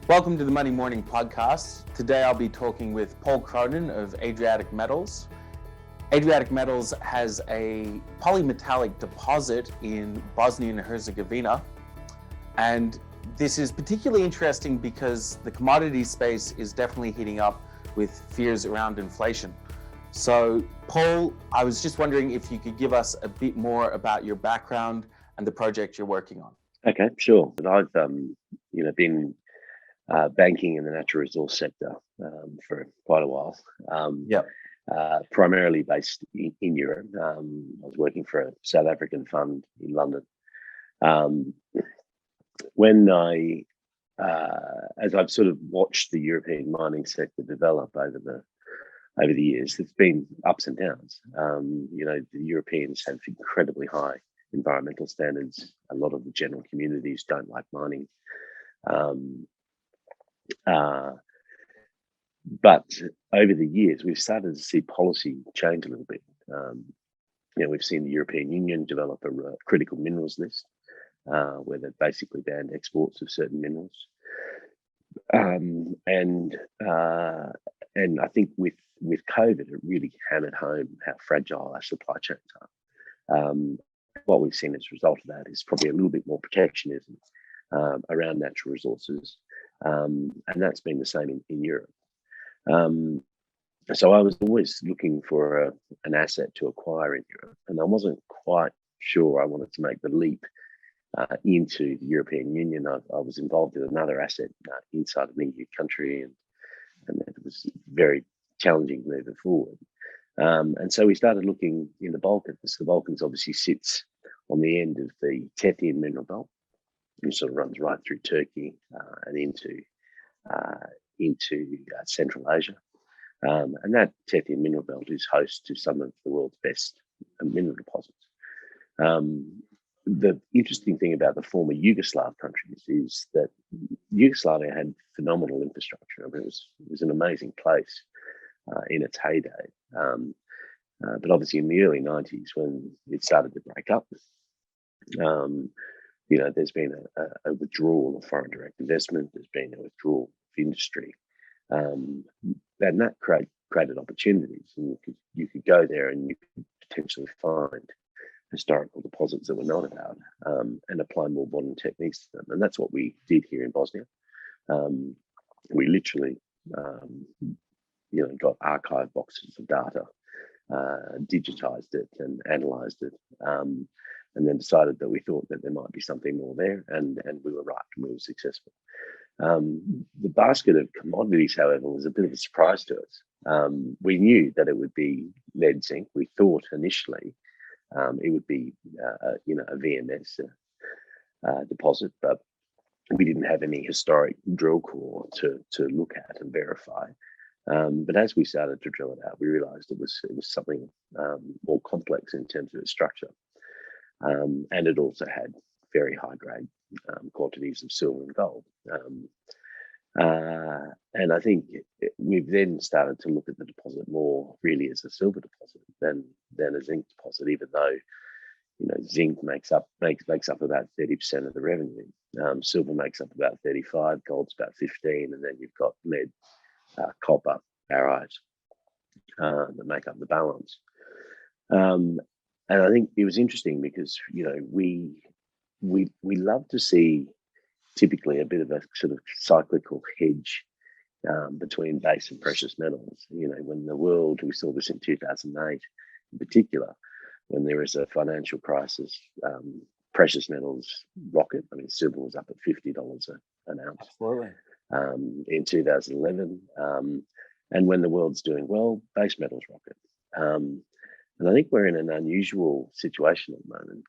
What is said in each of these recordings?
Welcome to the Monday Morning Podcast. Today I'll be talking with Paul Cronin of Adriatic Metals. Adriatic Metals has a polymetallic deposit in Bosnia and Herzogovina. And this is particularly interesting because the commodity space is definitely heating up with fears around inflation. So, Paul, I was just wondering if you could give us a bit more about your background and the project you're working on. Okay, sure. But I've been banking in the natural resource sector for quite a while. Primarily based in Europe. I was working for a South African fund in London. As I've sort of watched the European mining sector develop over the years, there's been ups and downs. The Europeans have incredibly high environmental standards. A lot of the general communities don't like mining. But over the years, we've started to see policy change a little bit. We've seen the European Union develop a critical minerals list, where they've basically banned exports of certain minerals. And I think with COVID, it really hammered home how fragile our supply chains are. What we've seen as a result of that is probably a little bit more protectionism around natural resources. And that's been the same in Europe. So I was always looking for an asset to acquire in Europe, and I wasn't quite sure I wanted to make the leap into the European Union. I was involved in another asset inside an EU country, and it was very challenging moving forward. And so we started looking in the Balkans. The Balkans obviously sits on the end of the Tethyan mineral belt, which sort of runs right through Turkey and into Central Asia. And that Tethyan mineral belt is host to some of the world's best mineral deposits. The interesting thing about the former Yugoslav countries is that Yugoslavia had phenomenal infrastructure. I mean, it was an amazing place in its heyday. But obviously in the early 90s, when it started to break up, there's been a withdrawal of foreign direct investment. There's been a withdrawal of industry. And that created opportunities. And you could go there and you could potentially find historical deposits that were not about and apply more modern techniques to them. And that's what we did here in Bosnia. We literally, got archive boxes of data, digitized it and analyzed it, and then decided that we thought that there might be something more there, and we were right, and we were successful. The basket of commodities, however, was a bit of a surprise to us. We knew that it would be lead zinc. We thought initially it would be, a VMS deposit, but we didn't have any historic drill core to look at and verify. But as we started to drill it out, we realised it was something more complex in terms of its structure, and it also had very high grade quantities of silver and gold. And I think we've then started to look at the deposit more really as a silver deposit than a zinc deposit, even though zinc makes up about 30% of the revenue. Silver makes up about 35%, gold's about 15%, and then you've got lead, copper, barite that make up the balance. And I think it was interesting because we love to see typically a bit of a sort of cyclical hedge between base and precious metals. When the world, we saw this in 2008 in particular, when there was a financial crisis, precious metals rocket. I mean, silver was up at $50 an ounce. Absolutely. In 2011. And when the world's doing well, base metals rocket. And I think we're in an unusual situation at the moment.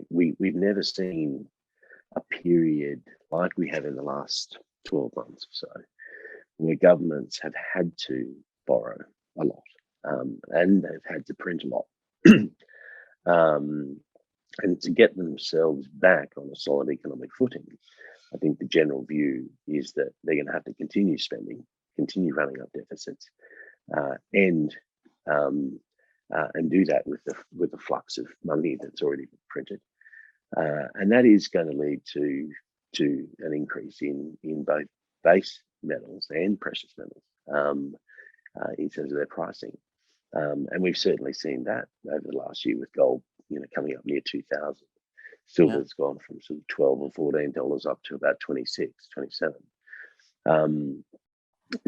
We've never seen a period like we have in the last 12 months or so, where governments have had to borrow a lot, and they've had to print a lot. And to get themselves back on a solid economic footing, I think the general view is that they're going to have to continue spending, continue running up deficits, and do that with the flux of money that's already been printed, and that is going to lead to to an increase in both base metals and precious metals in terms of their pricing. And we've certainly seen that over the last year with gold, coming up near 2,000. Silver's gone from sort of $12 or $14 up to about 26, 27.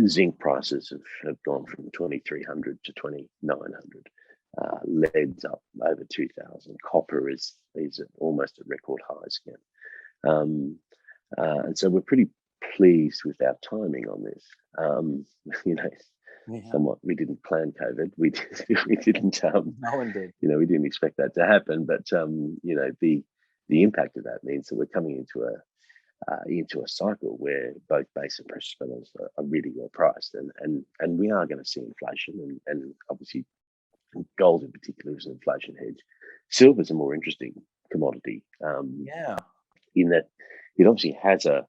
Zinc prices have gone from 2,300 to 2,900. Lead's up over 2,000. Copper is almost at record highs again. And so we're pretty pleased with our timing on this. Somewhat, we didn't plan COVID. We didn't. No one did. We didn't expect that to happen. But the impact of that means that we're coming into a cycle where both base and precious metals are really well priced, and we are going to see inflation, and obviously gold in particular is an inflation hedge. Silver is a more interesting commodity. In that it obviously has a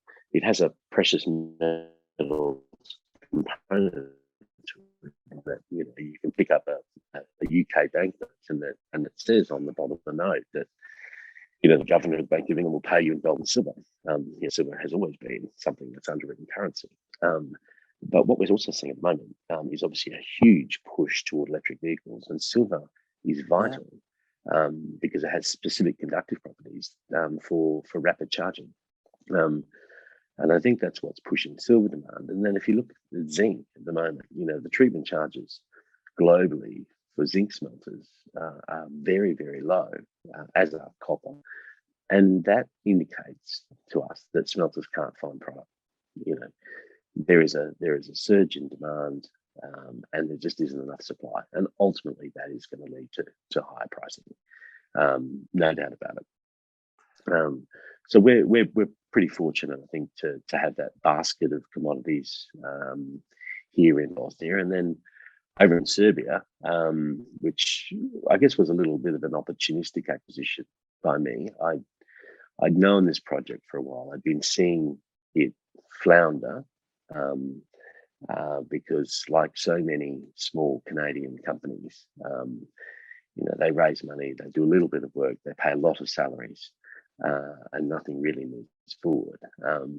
precious metal component that you can pick up a UK banknote and it says on the bottom of the note that the governor of the Bank of England will pay you in gold and silver. Silver has always been something that's underwritten currency. But what we're also seeing at the moment is obviously a huge push toward electric vehicles, and silver is vital because it has specific conductive properties for rapid charging. And I think that's what's pushing silver demand. And then if you look at zinc at the moment, the treatment charges globally for zinc smelters are very, very low, as are copper. And that indicates to us that smelters can't find product. There is a surge in demand, and there just isn't enough supply. And ultimately, that is going to lead to higher pricing, no doubt about it. So we're pretty fortunate, I think, to have that basket of commodities here in Bosnia, and then over in Serbia, which I guess was a little bit of an opportunistic acquisition by me. I'd known this project for a while. I'd been seeing it flounder because, like so many small Canadian companies, they raise money, they do a little bit of work, they pay a lot of salaries, and nothing really moves forward.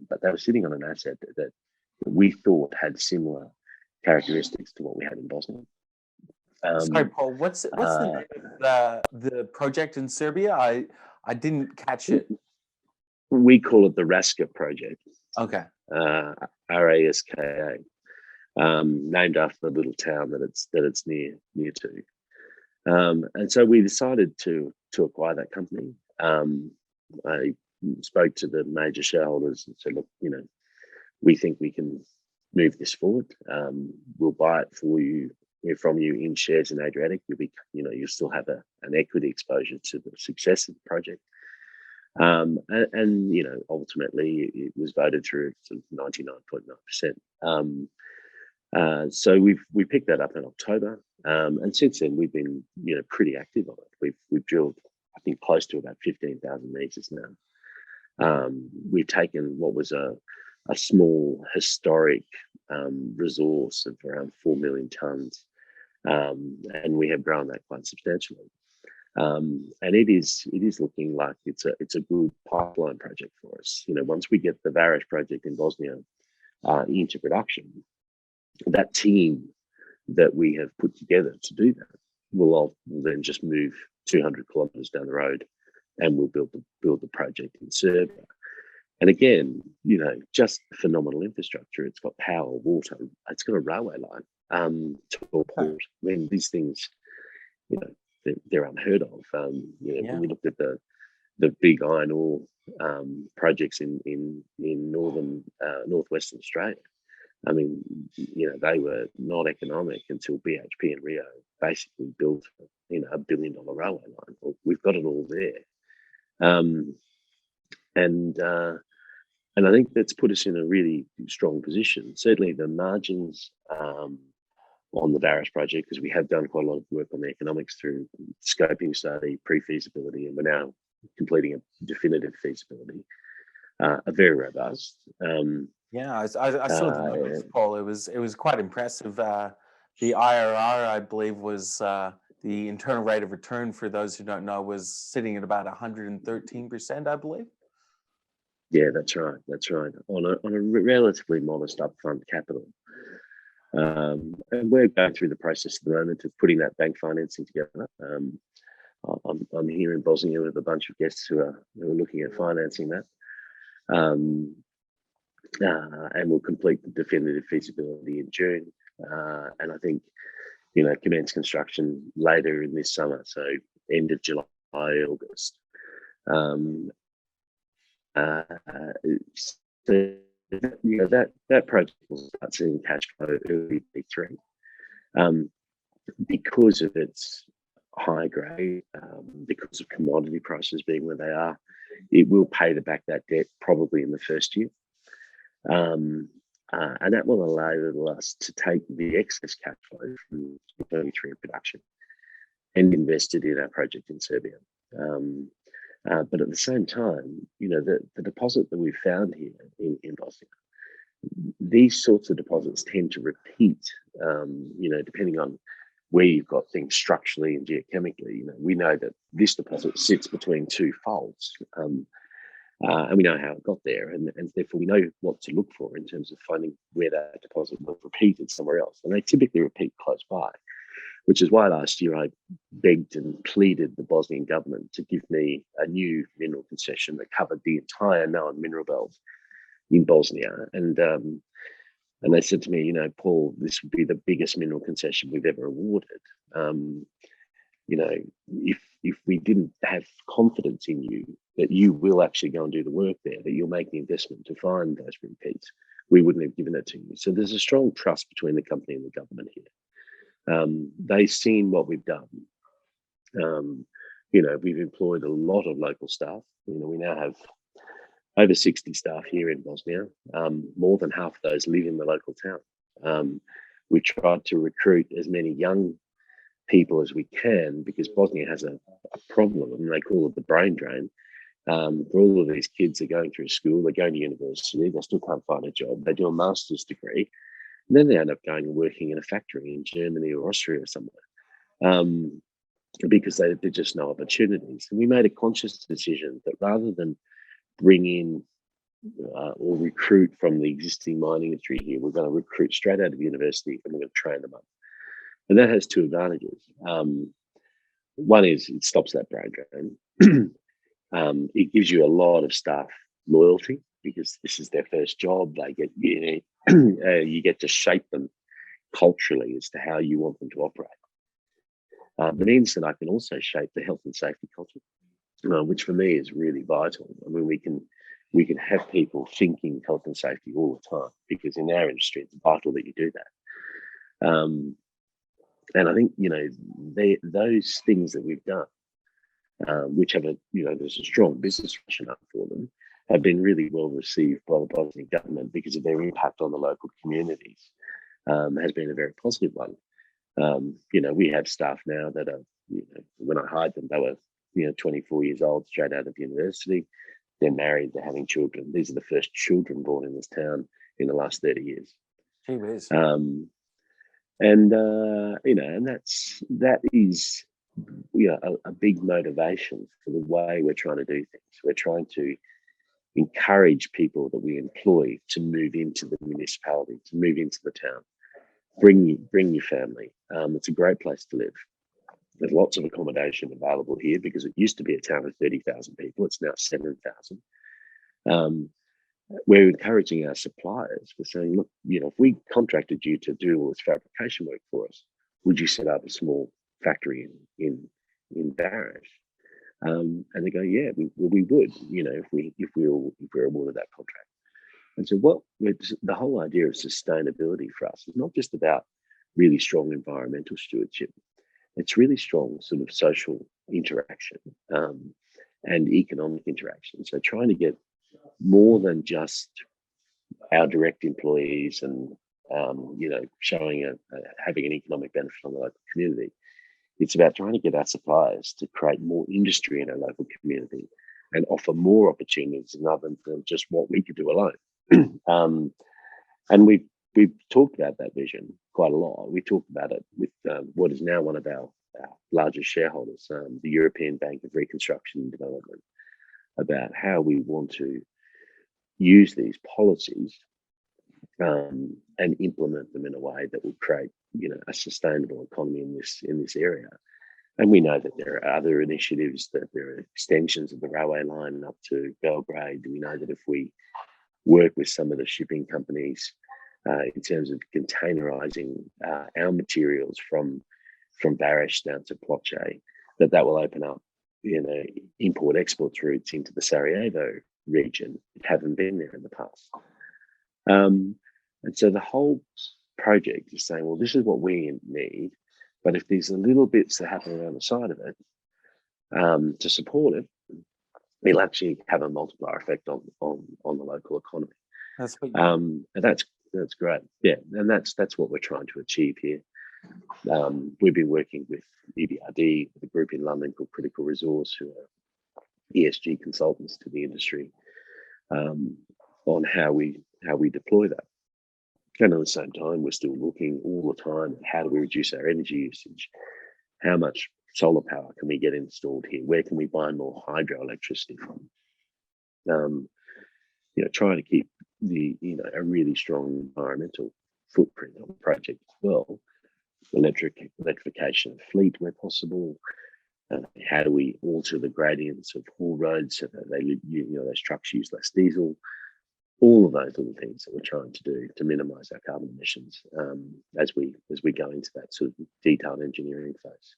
But they were sitting on an asset that we thought had similar characteristics to what we had in Bosnia. Sorry, Paul. What's the name of the project in Serbia? I didn't catch it. We call it the Raska project. Okay. Raska, named after the little town that it's near to. And so we decided to acquire that company. I spoke to the major shareholders and said, look, we think we can move this forward. We'll buy it from you in shares in Adriatic. You'll still have an equity exposure to the success of the project. And ultimately it was voted through to 99.9%. So we picked that up in October, and since then we've been pretty active on it. We've drilled, I think, close to about 15,000 meters now. We've taken what was a small historic resource of around 4 million tons, and we have grown that quite substantially. And it is looking like it's a good pipeline project for us. Once we get the Vares project in Bosnia into production, that team that we have put together to do that will then just move 200 kilometers down the road, and we'll build the project in Serbia. And again, just phenomenal infrastructure. It's got power, water. It's got a railway line to a port. I mean, these things, they're unheard of. When you look at the big iron ore projects in northwestern Australia, I mean, they were not economic until BHP and Rio basically built, $1 billion railway line. Well, we've got it all there, and I think that's put us in a really strong position. Certainly, the margins on the Vares project, because we have done quite a lot of work on the economics through scoping study, pre-feasibility, and we're now completing a definitive feasibility, are very robust. I saw the numbers, Paul. It was quite impressive. The IRR, I believe, was the internal rate of return, for those who don't know, was sitting at about 113%, I believe. Yeah, that's right. That's right. On a relatively modest upfront capital. And we're going through the process at the moment of putting that bank financing together. I'm here in Bosnia with a bunch of guests who are looking at financing that. Um, and we'll complete the definitive feasibility in June. And I think, commence construction later in this summer, so end of July, August. So that project will start seeing cash flow early P3, because of its high grade, because of commodity prices being where they are. It will pay back that debt probably in the first year. And that will allow us to take the excess cash flow from 2023 production and invest it in our project in Serbia. But at the same time, the deposit that we've found here in Bosnia, these sorts of deposits tend to repeat, depending on where you've got things structurally and geochemically. We know that this deposit sits between two faults. And we know how it got there, and therefore we know what to look for in terms of finding where that deposit will repeat somewhere else. And they typically repeat close by, which is why last year I begged and pleaded the Bosnian government to give me a new mineral concession that covered the entire known mineral belt in Bosnia. And they said to me, Paul, this would be the biggest mineral concession we've ever awarded. If we didn't have confidence in you that you will actually go and do the work there, that you'll make the investment to find those repeats, we wouldn't have given it to you. So there's a strong trust between the company and the government here. They've seen what we've done. We've employed a lot of local staff. We now have over 60 staff here in Bosnia. More than half of those live in the local town. We tried to recruit as many young people as we can, because Bosnia has a problem, and they call it the brain drain. All of these kids are going through school, they're going to university, they still can't find a job, they do a master's degree, and then they end up going and working in a factory in Germany or Austria or somewhere, because there are just no opportunities. And we made a conscious decision that rather than bring in or recruit from the existing mining industry here, we're going to recruit straight out of university, and we're going to train them up. And that has two advantages. One is it stops that brain drain. It gives you a lot of staff loyalty, because this is their first job. They get, you get to shape them culturally as to how you want them to operate. But it means that I can also shape the health and safety culture, which for me is really vital. I mean, we can have people thinking health and safety all the time, because in our industry it's vital that you do that. And I think, those things that we've done, which have there's a strong business rationale for them, have been really well received by the Bosnian government because of their impact on the local communities. Has been a very positive one. We have staff now that are, when I hired them, they were, 24 years old, straight out of university. They're married, they're having children. These are the first children born in this town in the last 30 years. Gee whiz. And that is a big motivation for the way we're trying to do things. We're trying to encourage people that we employ to move into the municipality, to move into the town. Bring your family. It's a great place to live. There's lots of accommodation available here, because it used to be a town of 30,000 people. It's now 7,000. We're encouraging our suppliers. We're saying, look, if we contracted you to do all this fabrication work for us, would you set up a small factory in Barish? And they go, yeah, we would. If we're awarded that contract. And so the whole idea of sustainability for us is not just about really strong environmental stewardship. It's really strong sort of social interaction and economic interaction. So trying to get more than just our direct employees and showing having an economic benefit on the local community. It's about trying to get our suppliers to create more industry in our local community and offer more opportunities than just what we could do alone. And we've talked about that vision quite a lot. We talked about it with what is now one of our largest shareholders, the European Bank of Reconstruction and Development, about how we want to use these policies and implement them in a way that will create, a sustainable economy in this area. And we know that there are other initiatives, that there are extensions of the railway line up to Belgrade. We know that if we work with some of the shipping companies in terms of containerizing our materials from Barish down to Ploče, that will open up, import-export routes into the Sarajevo region that haven't been there in the past. And so the whole project is saying, well, this is what we need, but if there's a little bits that happen around the side of it to support it, it'll actually have a multiplier effect on the local economy. That's what and that's great. Yeah, and that's what we're trying to achieve here. We've been working with EBRD, with a group in London called Critical Resource, who are ESG consultants to the industry, on how we deploy that. And at the same time, we're still looking all the time at how do we reduce our energy usage? How much solar power can we get installed here? Where can we buy more hydroelectricity from? Trying to keep a really strong environmental footprint on the project as well. Electrification of fleet where possible. How do we alter the gradients of haul roads so that those trucks use less diesel? All of those little things that we're trying to do to minimise our carbon emissions as we go into that sort of detailed engineering phase.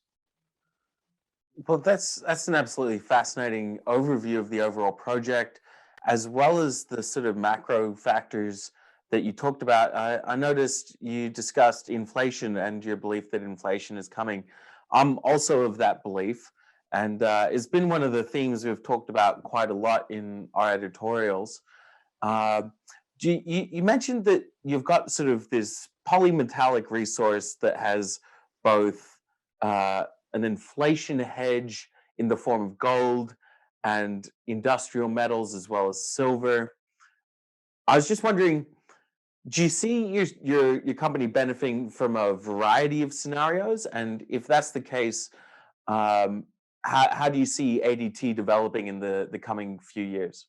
Well, that's an absolutely fascinating overview of the overall project, as well as the sort of macro factors that you talked about. I noticed you discussed inflation and your belief that inflation is coming. I'm also of that belief, and it's been one of the themes we've talked about quite a lot in our editorials. You mentioned that you've got sort of this polymetallic resource that has both an inflation hedge in the form of gold and industrial metals as well as silver. I was just wondering, do you see your company benefiting from a variety of scenarios? And if that's the case, how do you see ADT developing in the coming few years?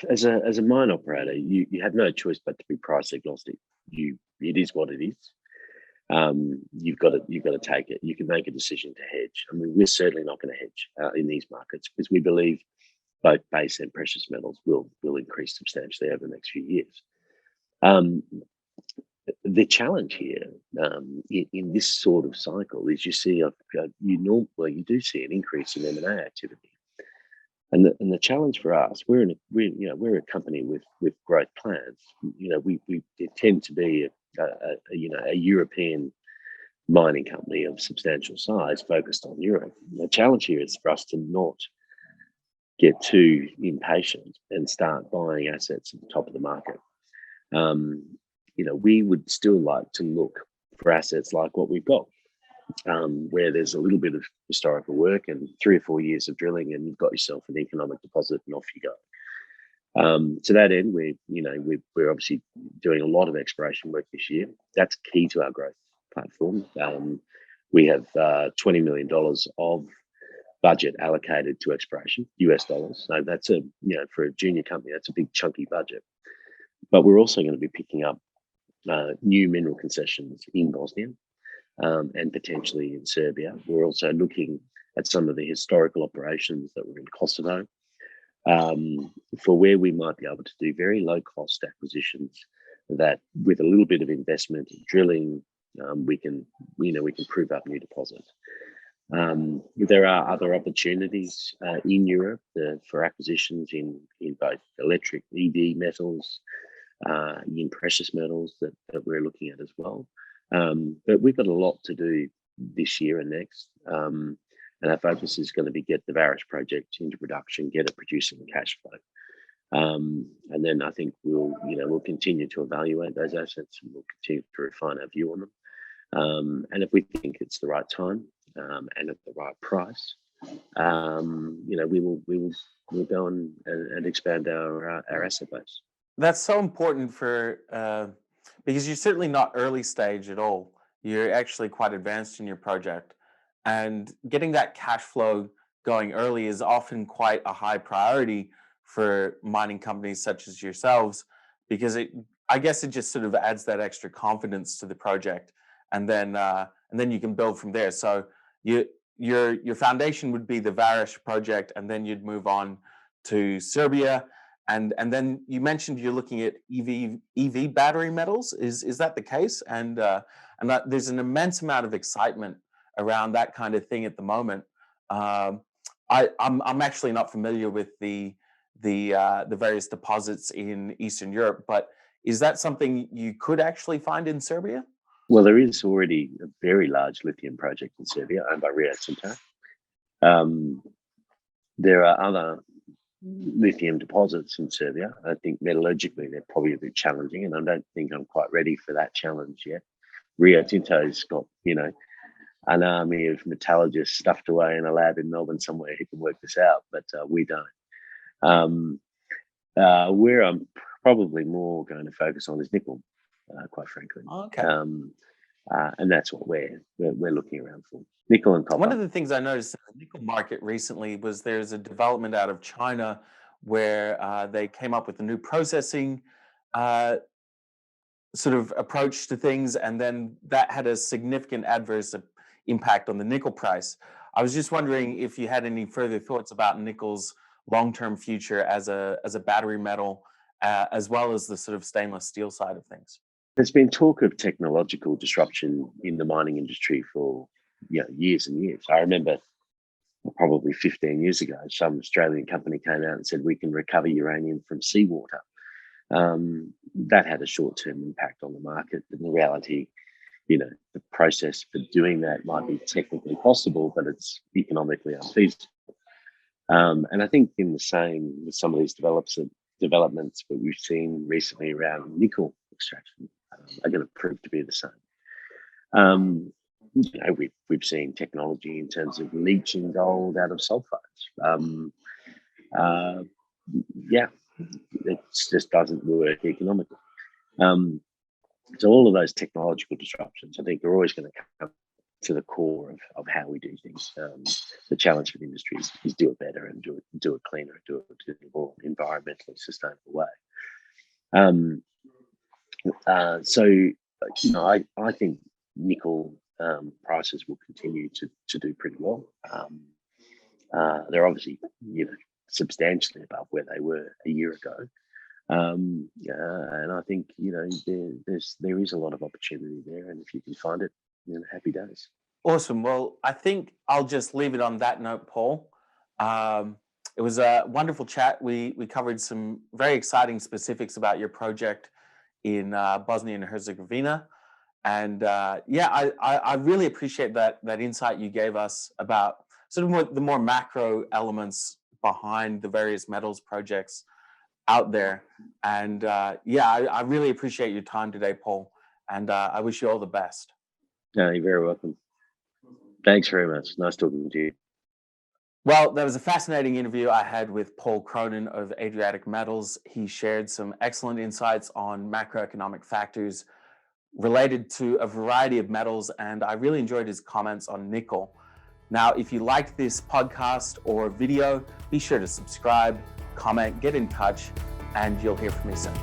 As a mine operator, you have no choice but to be price agnostic. It is what it is. You've got to take it. You can make a decision to hedge. I mean, we're certainly not going to hedge in these markets because we believe both base and precious metals will increase substantially over the next few years. The challenge here in this sort of cycle is you do see an increase in M&A activity. And the challenge for us, we're a company with growth plans. We tend to be a European mining company of substantial size focused on Europe. The challenge here is for us to not get too impatient and start buying assets at the top of the market. We would still like to look for assets like what we've got. Where there's a little bit of historical work and 3 or 4 years of drilling, and you've got yourself an economic deposit, and off you go. To that end, we're obviously doing a lot of exploration work this year. That's key to our growth platform. We have $20 million of budget allocated to exploration, US dollars. So that's for a junior company, that's a big chunky budget. But we're also going to be picking up new mineral concessions in Bosnia. And potentially in Serbia. We're also looking at some of the historical operations that were in Kosovo for where we might be able to do very low cost acquisitions that with a little bit of investment in drilling, we can prove up new deposits. There are other opportunities in Europe for acquisitions in both electric ED metals, in precious metals that we're looking at as well. But we've got a lot to do this year and next. And our focus is going to be get the Barish project into production, get it producing cash flow. And then I think we'll continue to evaluate those assets and we'll continue to refine our view on them. And if we think it's the right time and at the right price, we'll go and expand our asset base. That's so important because you're certainly not early stage at all. You're actually quite advanced in your project. And getting that cash flow going early is often quite a high priority for mining companies such as yourselves, because I guess it just sort of adds that extra confidence to the project, and then you can build from there. So your foundation would be the Varish project, and then you'd move on to Serbia, and then you mentioned you're looking at EV battery metals. Is that the case? And there's an immense amount of excitement around that kind of thing at the moment. I'm actually not familiar with the various deposits in Eastern Europe, but is that something you could actually find in Serbia? Well, there is already a very large lithium project in Serbia owned by Rio Tinto. There are other lithium deposits in Serbia. I think metallurgically they're probably a bit challenging, and I don't think I'm quite ready for that challenge yet. Rio Tinto's got, an army of metallurgists stuffed away in a lab in Melbourne somewhere who can work this out, but we don't. Where I'm probably more going to focus on is nickel, quite frankly. Okay. And that's what we're looking around for. Nickel and copper. One of the things I noticed in the nickel market recently was there's a development out of China where they came up with a new processing sort of approach to things, and then that had a significant adverse impact on the nickel price. I was just wondering if you had any further thoughts about nickel's long-term future as a battery metal, as well as the sort of stainless steel side of things. There's been talk of technological disruption in the mining industry for years and years. I remember probably 15 years ago, some Australian company came out and said we can recover uranium from seawater. That had a short-term impact on the market. In the reality, the process for doing that might be technically possible, but it's economically unfeasible. And I think in the same with some of these developments that we've seen recently around nickel extraction are going to prove to be the same. We've seen technology in terms of leaching gold out of sulfides. It just doesn't work economically. So all of those technological disruptions, I think, are always going to come to the core of how we do things. The challenge for the industry is do it better and do it cleaner, do it in a more environmentally sustainable way. I think nickel prices will continue to do pretty well. They're obviously, substantially above where they were a year ago. And I think, there is a lot of opportunity there, and if you can find it, happy days. Awesome. Well, I think I'll just leave it on that note, Paul. It was a wonderful chat. We covered some very exciting specifics about your project in Bosnia and Herzogovina. And I really appreciate that insight you gave us about sort of the more macro elements behind the various metals projects out there. And I really appreciate your time today, Paul. And I wish you all the best. No, you're very welcome. Thanks very much. Nice talking to you. Well, that was a fascinating interview I had with Paul Cronin of Adriatic Metals. He shared some excellent insights on macroeconomic factors related to a variety of metals, and I really enjoyed his comments on nickel. Now, if you liked this podcast or video, be sure to subscribe, comment, get in touch, and you'll hear from me soon.